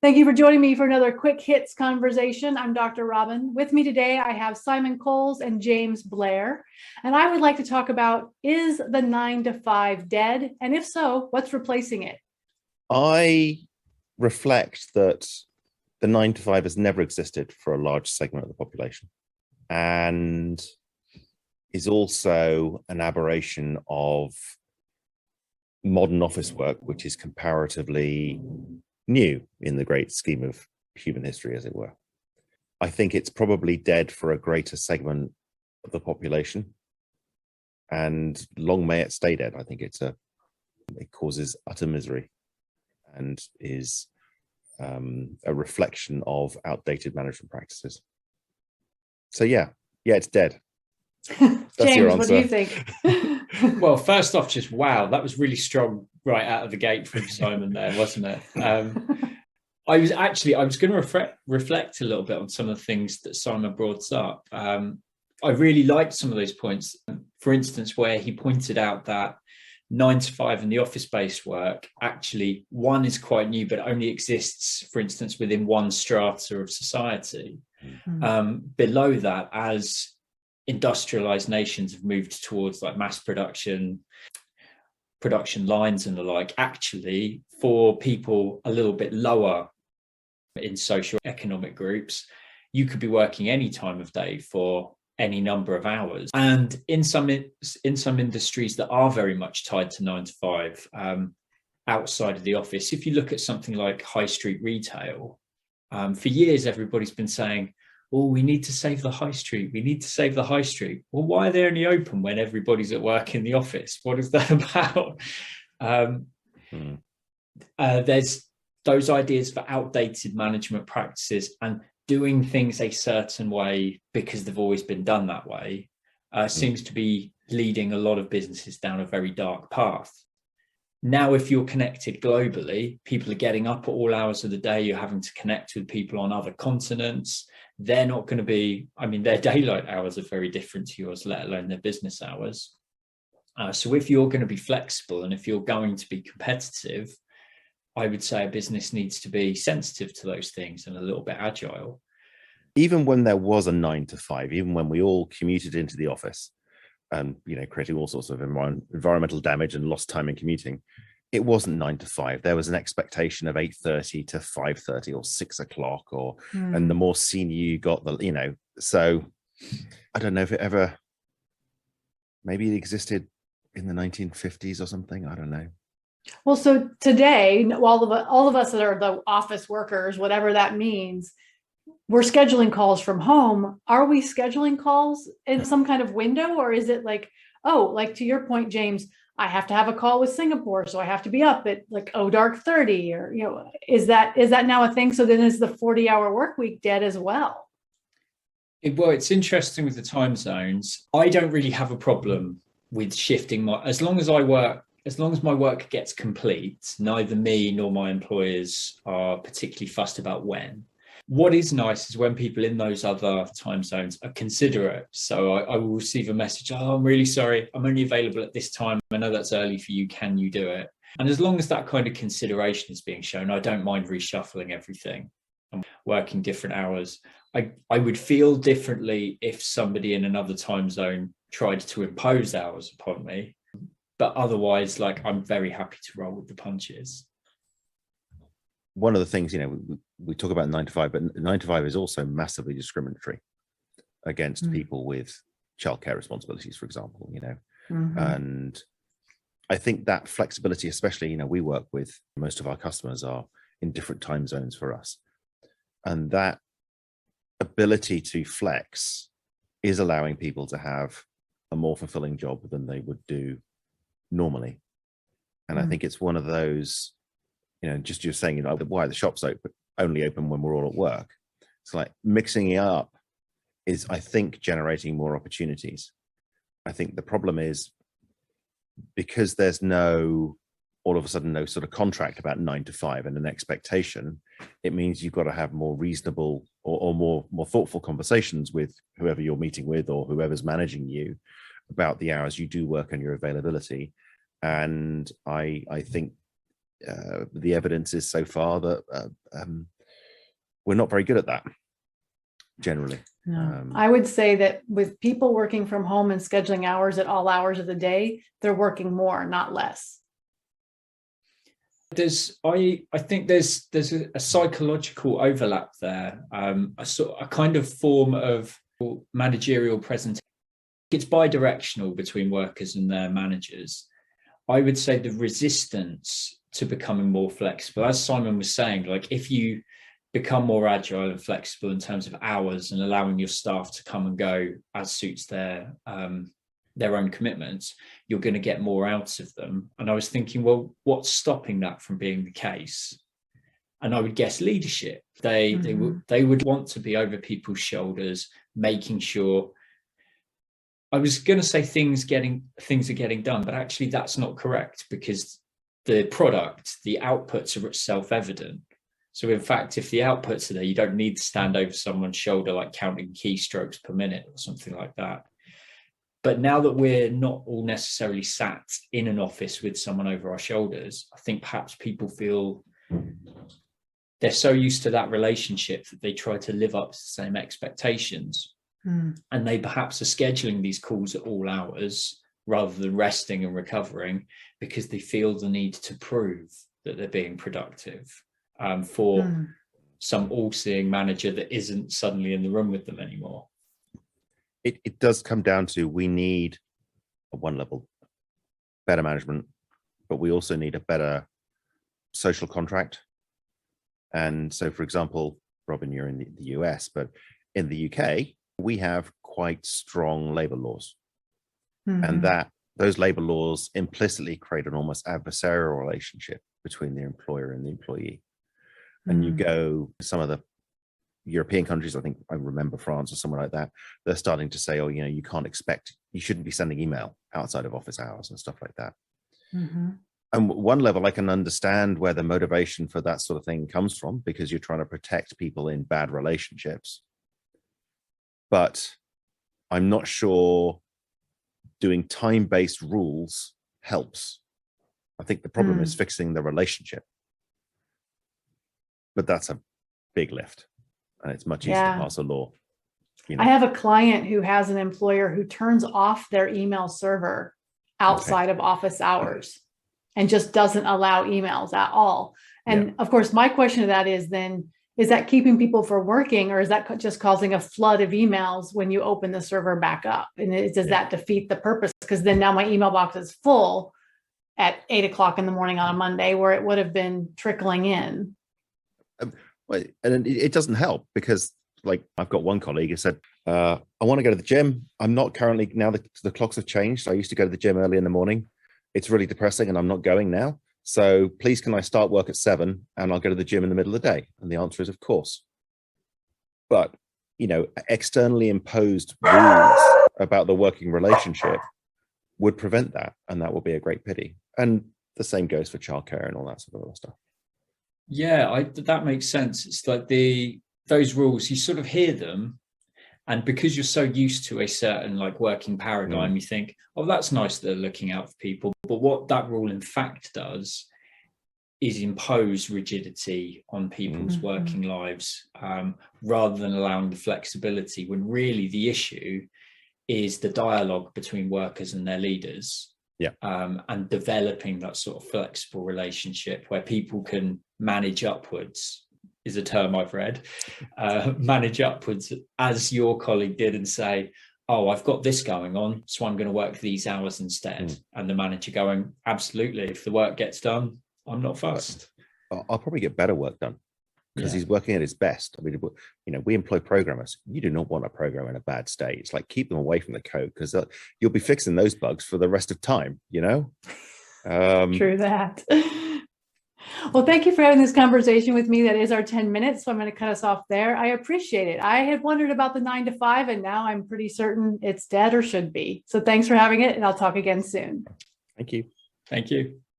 Thank you for joining me for another quick hits conversation. I'm Dr. Robyn. With me today, I have Simon Coles and James Blair. And I would like to talk about, is the 9 to 5 dead? And if so, what's replacing it? I reflect that the 9 to 5 has never existed for a large segment of the population and is also an aberration of modern office work, which is comparatively new in the great scheme of human history, as it were. I think it's probably dead for a greater segment of the population, and long may it stay dead. I think it causes utter misery and is a reflection of outdated management practices. So yeah, it's dead. That's James, what do you think? Well, first off, just wow, that was really strong right out of the gate from Simon there, wasn't it? I was going to reflect a little bit on some of the things that Simon brought up. I really liked some of those points. For instance, where he pointed out that 9 to 5 in the office-based work, actually, one is quite new, but only exists, for instance, within one strata of society. Mm-hmm. Below that, as industrialized nations have moved towards like mass production lines and the like, actually for people a little bit lower in socio-economic groups, you could be working any time of day for any number of hours. And in some industries that are very much tied to 9 to 5 outside of the office, if you look at something like high street retail, for years everybody's been saying, oh, we need to save the high street. We need to save the high street. Well, why are they only open when everybody's at work in the office? What is that about? There's those ideas for outdated management practices and doing things a certain way because they've always been done that way seems to be leading a lot of businesses down a very dark path. Now, if you're connected globally, people are getting up at all hours of the day. You're having to connect with people on other continents. They're not going to be, their daylight hours are very different to yours, let alone their business hours. So if you're going to be flexible and if you're going to be competitive, I would say a business needs to be sensitive to those things and a little bit agile. Even when there was a 9 to 5, even when we all commuted into the office and, creating all sorts of environmental damage and lost time in commuting, it wasn't 9 to 5. There was an expectation of 8:30 to 5:30 or 6 o'clock, and the more senior you got, so I don't know if it ever, maybe it existed in the 1950s or something. I don't know. Well, so today, all of us that are the office workers, whatever that means, we're scheduling calls from home. Are we scheduling calls in some kind of window, or is it like, like to your point, James, I have to have a call with Singapore, so I have to be up at like dark 30, or is that now a thing? So then is the 40-hour work week dead as well? Well, it's interesting with the time zones. I don't really have a problem with shifting as long as my work gets complete. Neither me nor my employers are particularly fussed about when. What is nice is when people in those other time zones are considerate. So I will receive a message, I'm really sorry, I'm only available at this time. I know that's early for you. Can you do it? And as long as that kind of consideration is being shown, I don't mind reshuffling everything and working different hours. I would feel differently if somebody in another time zone tried to impose hours upon me. But otherwise, I'm very happy to roll with the punches. One of the things, we talk about 9 to 5, but 9 to 5 is also massively discriminatory against people with childcare responsibilities, for example, and I think that flexibility, especially, we work with, most of our customers are in different time zones for us. And that ability to flex is allowing people to have a more fulfilling job than they would do normally. And I think it's one of those, just you're saying, why the shop's only open when we're all at work. It's like mixing it up is, I think, generating more opportunities. I think the problem is because there's all of a sudden no sort of contract about 9 to 5 and an expectation, it means you've got to have more reasonable or more thoughtful conversations with whoever you're meeting with or whoever's managing you about the hours you do work and your availability. And I think the evidence is so far that we're not very good at that generally. No. I would say that with people working from home and scheduling hours at all hours of the day, they're working more, not less. I think there's a psychological overlap there, a kind of form of managerial presentation. It's bi-directional between workers and their managers. I would say the resistance to becoming more flexible, as Simon was saying, like if you become more agile and flexible in terms of hours and allowing your staff to come and go as suits their own commitments, you're going to get more out of them. And I was thinking, well, what's stopping that from being the case? And I would guess leadership. They would want to be over people's shoulders, making sure. I was going to say things are getting done, but actually that's not correct, because the product, the outputs are self-evident. So in fact, if the outputs are there, you don't need to stand over someone's shoulder, like counting keystrokes per minute or something like that. But now that we're not all necessarily sat in an office with someone over our shoulders, I think perhaps people feel they're so used to that relationship that they try to live up to the same expectations. And they perhaps are scheduling these calls at all hours rather than resting and recovering, because they feel the need to prove that they're being productive for some all-seeing manager that isn't suddenly in the room with them anymore. It does come down to, we need, at one level, better management, but we also need a better social contract. And so, for example, Robyn, you're in the US, but in the UK, we have quite strong labor laws. And those labor laws implicitly create an almost adversarial relationship between the employer and the employee. And you go to some of the European countries, I think I remember France or somewhere like that, they're starting to say, oh, you shouldn't be sending email outside of office hours and stuff like that. And one level, I can understand where the motivation for that sort of thing comes from, because you're trying to protect people in bad relationships. But I'm not sure doing time-based rules helps. I think the problem is fixing the relationship. But that's a big lift, and it's much easier to pass a law. I have a client who has an employer who turns off their email server outside of office hours and just doesn't allow emails at all. And of course, my question to that is then, is that keeping people from working, or is that just causing a flood of emails when you open the server back up? And does that defeat the purpose? Because then now my email box is full at 8 o'clock in the morning on a Monday, where it would have been trickling in. And it doesn't help, because like I've got one colleague who said, I want to go to the gym. I'm not currently, now the clocks have changed. I used to go to the gym early in the morning. It's really depressing and I'm not going now. So please, can I start work at 7 and I'll go to the gym in the middle of the day? And the answer is, of course. But, externally imposed rules about the working relationship would prevent that. And that would be a great pity. And the same goes for childcare and all that sort of other stuff. Yeah, that makes sense. It's like those rules, you sort of hear them, and because you're so used to a certain like working paradigm, you think, oh, that's nice that they're looking out for people. But what that rule in fact does is impose rigidity on people's working lives, rather than allowing the flexibility, when really the issue is the dialogue between workers and their leaders. And developing that sort of flexible relationship where people can manage upwards, is a term I've read, manage upwards, as your colleague did, and say, oh, I've got this going on, so I'm going to work these hours instead. And the manager going, absolutely, if the work gets done, I'm not fussed. I'll probably get better work done, because he's working at his best. I mean, we employ programmers. You do not want a program in a bad state. It's like, keep them away from the code, because you'll be fixing those bugs for the rest of time, True that. Well, thank you for having this conversation with me. That is our 10 minutes. So I'm going to cut us off there. I appreciate it. I had wondered about the 9 to 5, and now I'm pretty certain it's dead, or should be. So thanks for having it, and I'll talk again soon. Thank you. Thank you.